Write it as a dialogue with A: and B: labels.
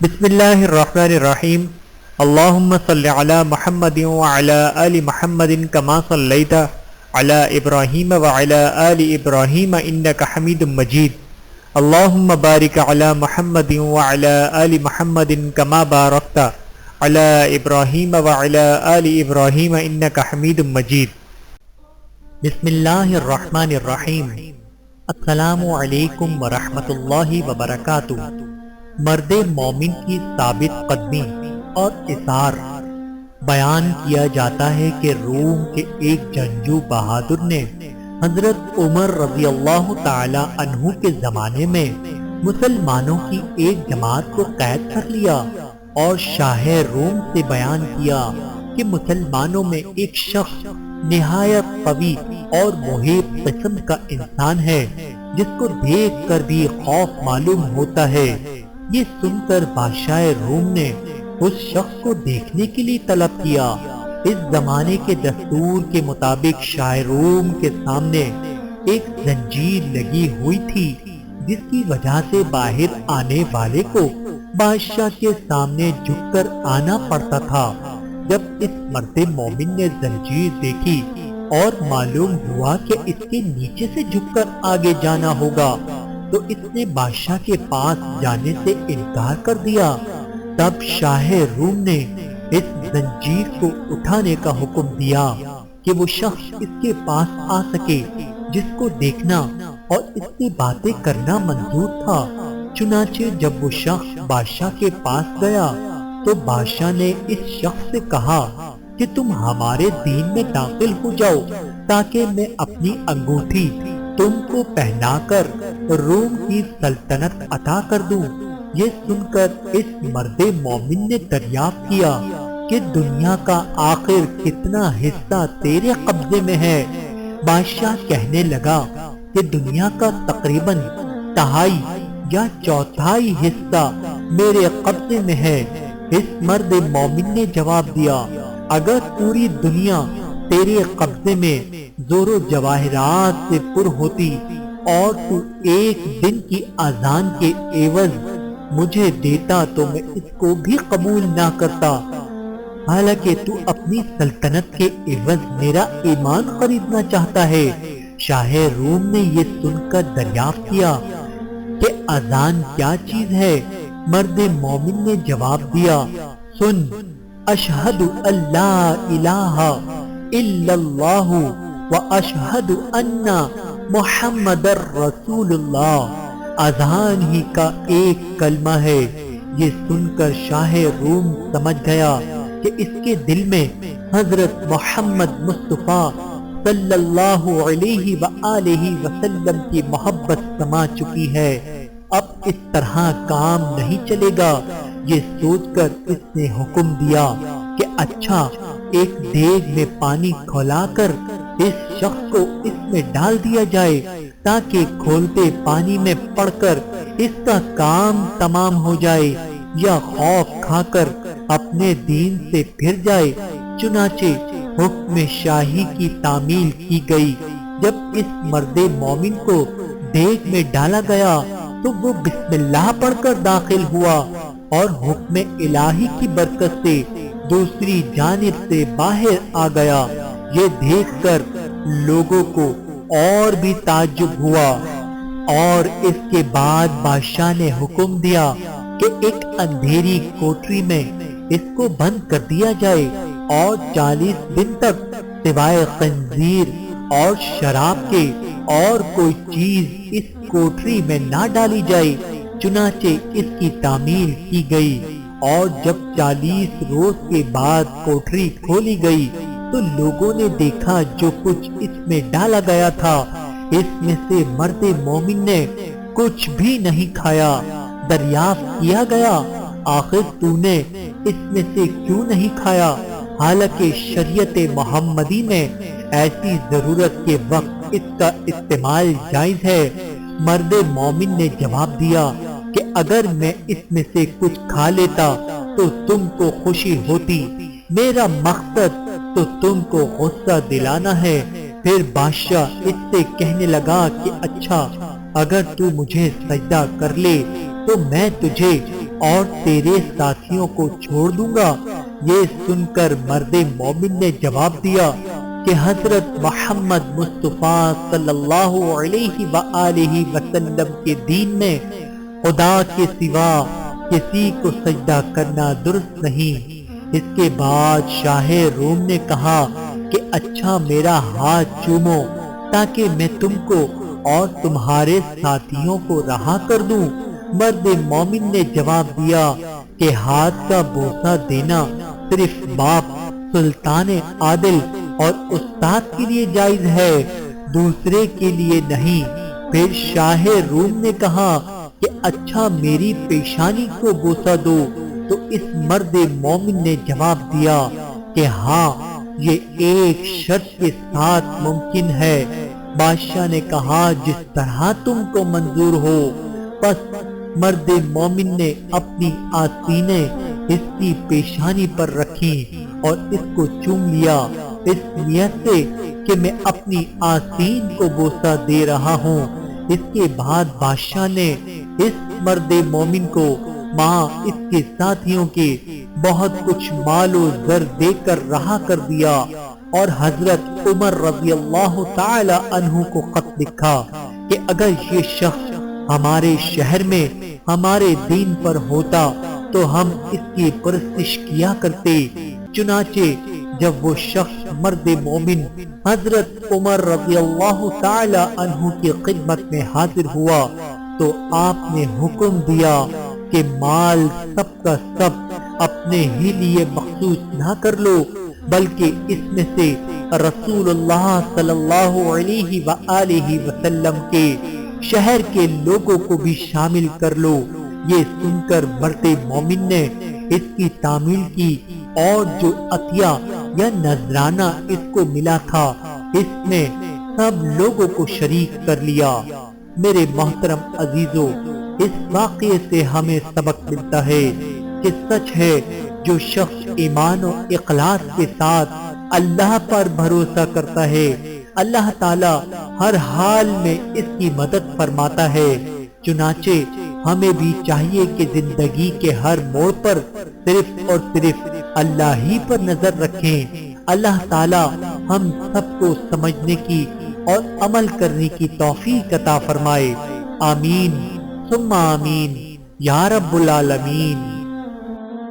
A: بسم اللہ الرحمن الرحیم اللہم صل علی محمد وعلی آل محمد کما صلیت علی ابراہیم وعلی آل ابراہیم انک حمید مجید اللہم بارک علی محمد وعلی آل محمد کما بارکت علی ابراہیم وعلی آل ابراہیم انک حمید مجید۔ بسم اللہ الرحمن الرحیم۔ السلام علیکم ورحمۃ اللہ وبرکاتہ۔ مرد مومن کی ثابت قدمی اور اثار۔ بیان کیا جاتا ہے کہ روم کے ایک جنگجو بہادر نے حضرت عمر رضی اللہ تعالی عنہ کے زمانے میں مسلمانوں کی ایک جماعت کو قید کر لیا اور شاہ روم سے بیان کیا کہ مسلمانوں میں ایک شخص نہایت قوی اور محب قسم کا انسان ہے جس کو دیکھ کر بھی خوف معلوم ہوتا ہے۔ یہ سن کر بادشاہ روم نے اس شخص کو دیکھنے کے لیے طلب کیا۔ اس زمانے کے دستور کے مطابق شاہ روم کے سامنے ایک زنجیر لگی ہوئی تھی جس کی وجہ سے باہر آنے والے کو بادشاہ کے سامنے جھک کر آنا پڑتا تھا۔ جب اس مرد مومن نے زنجیر دیکھی اور معلوم ہوا کہ اس کے نیچے سے جھک کر آگے جانا ہوگا تو اس نے بادشاہ کے پاس جانے سے انکار کر دیا۔ تب شاہ روم نے اس زنجیر کو اٹھانے کا حکم دیا کہ وہ شخص اس کے پاس آ سکے جس کو دیکھنا اور اس سے باتیں کرنا منظور تھا۔ چنانچہ جب وہ شخص بادشاہ کے پاس گیا تو بادشاہ نے اس شخص سے کہا کہ تم ہمارے دین میں داخل ہو جاؤ تاکہ میں اپنی انگوٹھی تم کو پہنا کر روم کی سلطنت عطا کر دوں۔ یہ سن کر اس مرد مومن نے دریافت کیا کہ دنیا کا آخر کتنا حصہ تیرے قبضے میں ہے؟ بادشاہ کہنے لگا کہ دنیا کا تقریباً تہائی یا چوتھائی حصہ میرے قبضے میں ہے۔ اس مرد مومن نے جواب دیا، اگر پوری دنیا تیرے قبضے میں زور و جواہرات سے پر ہوتی اور تو ایک دن کی اذان کے عوض مجھے دیتا تو میں اس کو بھی قبول نہ کرتا، حالانکہ تو اپنی سلطنت کے عوض میرا ایمان خریدنا چاہتا ہے۔ شاہ روم نے یہ سن کر دریافت کیا کہ اذان کیا چیز ہے؟ مرد مومن نے جواب دیا، سن، اشہد ان لا الہ الا اللہ واشہد ان محمد رسول اللہ۔ اذان ہی کا ایک کلمہ ہے۔ یہ سن کر شاہ روم سمجھ گیا کہ اس کے دل میں حضرت محمد مصطفیٰ صلی اللہ علیہ وآلہ وسلم کی محبت سما چکی ہے، اب اس طرح کام نہیں چلے گا۔ یہ سوچ کر اس نے حکم دیا کہ اچھا، ایک دیگ میں پانی کھولا کر اس شخص کو اس میں ڈال دیا جائے تاکہ کھولتے پانی میں پڑ کر اس کا کام تمام ہو جائے یا خوف کھا کر اپنے دین سے پھر جائے۔ چنانچہ حکم شاہی کی تعمیل کی گئی۔ جب اس مرد مومن کو دیگ میں ڈالا گیا تو وہ بسم اللہ پڑھ کر داخل ہوا اور حکم الہی کی برکت سے دوسری جانب سے باہر آ گیا۔ یہ دیکھ کر لوگوں کو اور بھی تعجب ہوا اور اس کے بعد بادشاہ نے حکم دیا کہ ایک اندھیری کوٹری میں اس کو بند کر دیا جائے اور 40 دن تک سوائے خنزیر اور شراب کے اور کوئی چیز اس کوٹری میں نہ ڈالی جائے۔ چنانچہ اس کی تعمیل کی گئی اور جب 40 روز کے بعد کوٹری کھولی گئی تو لوگوں نے دیکھا جو کچھ اس میں ڈالا گیا تھا، اس میں سے مرد مومن نے کچھ بھی نہیں کھایا۔ دریافت کیا گیا، آخر تو نے اس میں سے کیوں نہیں کھایا حالانکہ شریعت محمدی میں ایسی ضرورت کے وقت اس کا استعمال جائز ہے؟ مرد مومن نے جواب دیا کہ اگر میں اس میں سے کچھ کھا لیتا تو تم کو خوشی ہوتی، میرا مقصد تو تم کو غصہ دلانا ہے۔ پھر بادشاہ اس سے کہنے لگا کہ اچھا، اگر تو مجھے سجدہ کر لے تو میں تجھے اور تیرے ساتھیوں کو چھوڑ دوں گا۔ یہ سن کر مرد مومن نے جواب دیا کہ حضرت محمد مصطفیٰ صلی اللہ علیہ وآلہ وسلم کے دین میں خدا کے سوا کسی کو سجدہ کرنا درست نہیں۔ اس کے بعد شاہ روم نے کہا کہ اچھا میرا ہاتھ چومو تاکہ میں تم کو اور تمہارے ساتھیوں کو رہا کر دوں۔ مرد مومن نے جواب دیا کہ ہاتھ کا بوسہ دینا صرف باپ، سلطان عادل اور استاد کے لیے جائز ہے، دوسرے کے لیے نہیں۔ پھر شاہ روم نے کہا کہ اچھا میری پیشانی کو بوسہ دو، تو اس مرد مومن نے جواب دیا کہ ہاں یہ ایک شرط کے ساتھ ممکن ہے۔ بادشاہ نے کہا جس طرح تم کو منظور ہو۔ پس مرد مومن نے اپنی آستینیں اس کی پیشانی پر رکھی اور اس کو چوم لیا، اس نیت سے کہ میں اپنی آستین کو بوسہ دے رہا ہوں۔ اس کے بعد بادشاہ نے اس مرد مومن کو ماں اس کے ساتھیوں کے بہت کچھ مال و زر دے کر رہا کر دیا، اور حضرت عمر رضی اللہ تعالی عنہ کو خط لکھا کہ اگر یہ شخص ہمارے شہر میں ہمارے دین پر ہوتا تو ہم اس کی پرستش کیا کرتے۔ چنانچہ جب وہ شخص مرد مومن حضرت عمر رضی اللہ تعالی عنہ کی خدمت میں حاضر ہوا تو آپ نے حکم دیا کہ مال سب کا سب اپنے ہی لیے مخصوص نہ کر لو، بلکہ اس میں سے رسول اللہ صلی اللہ علیہ وآلہ وسلم کے شہر کے لوگوں کو بھی شامل کر لو۔ یہ سن کر مرد مومن نے اس کی تعمیل کی اور جو عطیہ یا نذرانہ اس کو ملا تھا اس میں سب لوگوں کو شریک کر لیا۔ میرے محترم عزیزو، اس واقعے سے ہمیں سبق ملتا ہے کہ سچ ہے جو شخص ایمان و اخلاص کے ساتھ اللہ پر بھروسہ کرتا ہے، اللہ تعالی ہر حال میں اس کی مدد فرماتا ہے۔ چنانچہ ہمیں بھی چاہیے کہ زندگی کے ہر موڑ پر صرف اور صرف اللہ ہی پر نظر رکھیں۔ اللہ تعالی ہم سب کو سمجھنے کی اور عمل کرنے کی توفیق عطا فرمائے۔ آمین ثم آمین یا رب العالمین۔